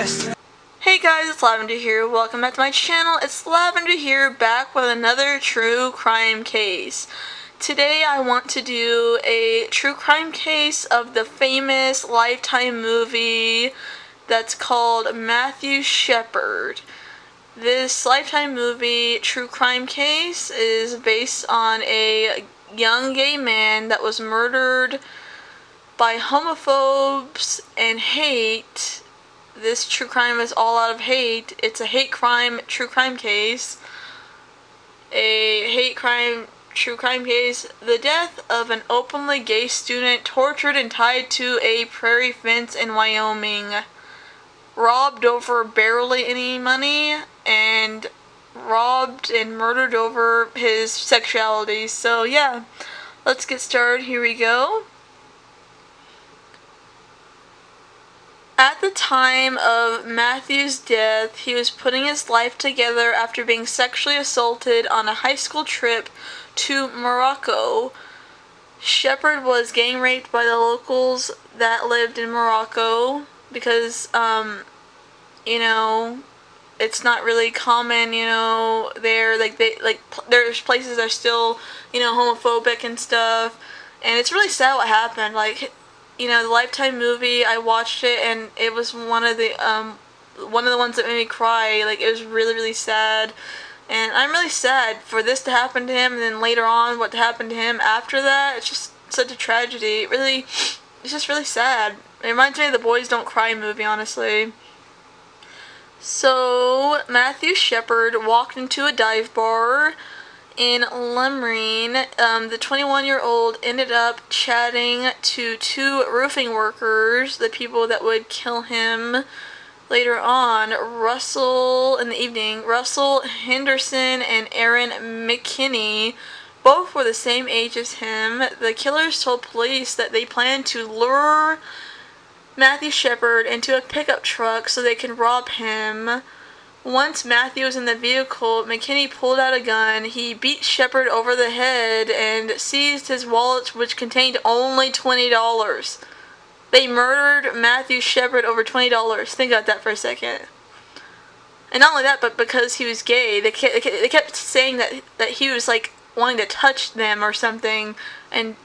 best. Hey guys, it's Lavender here. Welcome back to my channel. It's Lavender here, back with another true crime case. Today I want to do a true crime case of the famous Lifetime movie that's called Matthew Shepard. This Lifetime movie true crime case is based on a young gay man that was murdered by homophobes and hate. This true crime is all out of hate. It's a hate crime true crime case. A hate crime true crime case. The death of an openly gay student tortured and tied to a prairie fence in Wyoming. Robbed over barely any money and robbed and murdered over his sexuality. So yeah, let's get started. Here we go. At the time of Matthew's death, he was putting his life together after being sexually assaulted on a high school trip to Morocco. Shepard was gang raped by the locals that lived in Morocco because, it's not really common, there, there's places that are still, homophobic and stuff, and it's really sad what happened, the Lifetime movie, I watched it, and it was one of the ones that made me cry. It was really, really sad. And I'm really sad for this to happen to him, and then later on what happened to him after that. It's just such a tragedy. It's just really sad. It reminds me of the Boys Don't Cry movie, honestly. So, Matthew Shepard walked into a dive bar in Lemrine. The 21-year-old ended up chatting to two roofing workers, the people that would kill him later on. In the evening, Russell Henderson and Aaron McKinney, both were the same age as him. The killers told police that they planned to lure Matthew Shepard into a pickup truck so they can rob him. Once Matthew was in the vehicle, McKinney pulled out a gun. He beat Shepard over the head and seized his wallet, which contained only $20. They murdered Matthew Shepard over $20. Think about that for a second. And not only that, but because he was gay, they kept saying that he was wanting to touch them or something, and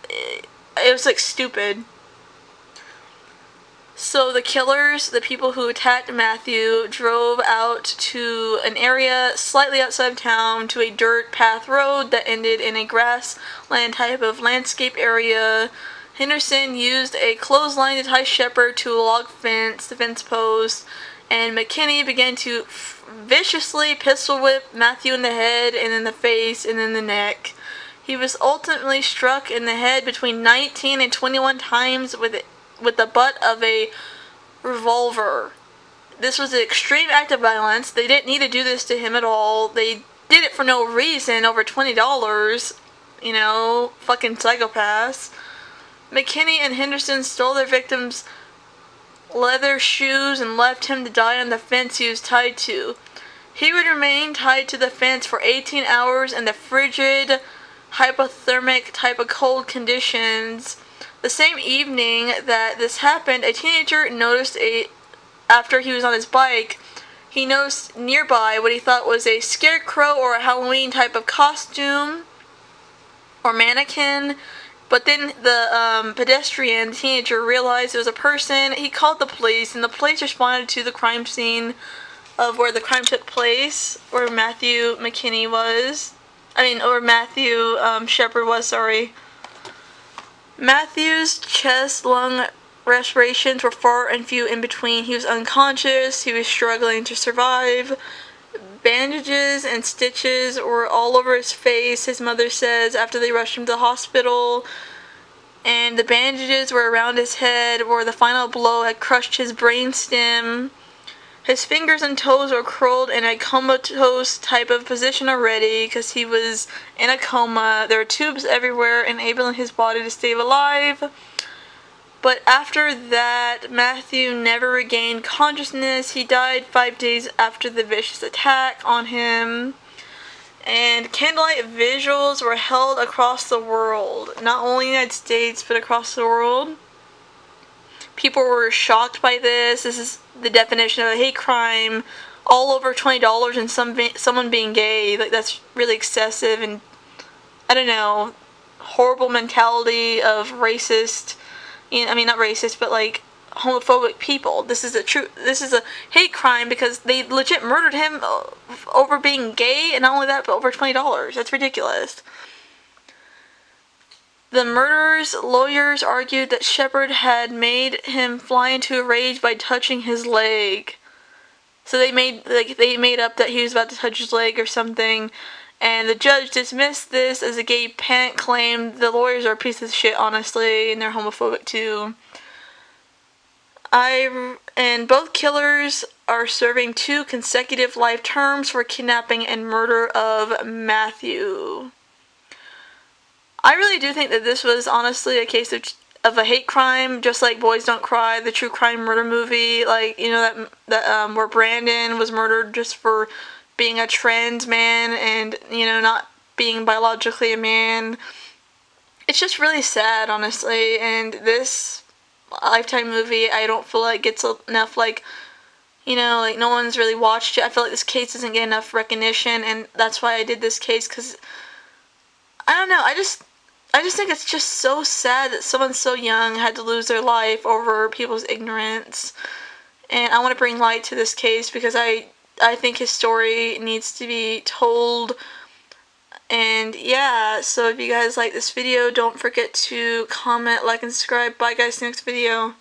it was stupid. So the killers, the people who attacked Matthew, drove out to an area slightly outside of town to a dirt path road that ended in a grassland type of landscape area. Henderson used a clothesline to tie Shepard to a log fence, the fence post, and McKinney began to viciously pistol whip Matthew in the head and in the face and in the neck. He was ultimately struck in the head between 19 and 21 times with the butt of a revolver. This was an extreme act of violence. They didn't need to do this to him at all. They did it for no reason, over $20. Fucking psychopaths. McKinney and Henderson stole their victim's leather shoes and left him to die on the fence he was tied to. He would remain tied to the fence for 18 hours in the frigid, hypothermic type of cold conditions. The same evening that this happened, a teenager noticed after he was on his bike, he noticed nearby what he thought was a scarecrow or a Halloween type of costume or mannequin. But then the pedestrian, the teenager, realized it was a person. He called the police, and the police responded to the crime scene of where the crime took place, where Matthew McKinney was. Matthew Shepard was, sorry. Matthew's chest, lung respirations were far and few in between. He was unconscious. He was struggling to survive. Bandages and stitches were all over his face, his mother says, after they rushed him to the hospital. And the bandages were around his head where the final blow had crushed his brainstem. His fingers and toes were curled in a comatose type of position already because he was in a coma. There were tubes everywhere enabling his body to stay alive. But after that, Matthew never regained consciousness. He died 5 days after the vicious attack on him. And candlelight vigils were held across the world. Not only in the United States, but across the world. People were shocked by this. This is the definition of a hate crime. All over $20 and someone being gay. Like, that's really excessive, and I don't know, horrible mentality of racist, I mean, not racist, but like homophobic people. This is a hate crime because they legit murdered him over being gay, and not only that, but over $20. That's ridiculous. The murderer's lawyers argued that Shepard had made him fly into a rage by touching his leg. So they made up that he was about to touch his leg or something, and the judge dismissed this as a gay panic claim. The lawyers are a piece of shit, honestly, and they're homophobic too. And both killers are serving 2 consecutive life terms for kidnapping and murder of Matthew. I really do think that this was honestly a case of a hate crime, just like Boys Don't Cry, the true crime murder movie, like, you know, that where Brandon was murdered just for being a trans man and, you know, not being biologically a man. It's just really sad, honestly, and this Lifetime movie, I don't feel like gets enough, like, you know, like, no one's really watched it. I feel like this case doesn't get enough recognition, and that's why I did this case, because, I don't know, I just think it's just so sad that someone so young had to lose their life over people's ignorance. And I want to bring light to this case because I think his story needs to be told. And yeah, so if you guys like this video, don't forget to comment, like, and subscribe. Bye guys, see you next video.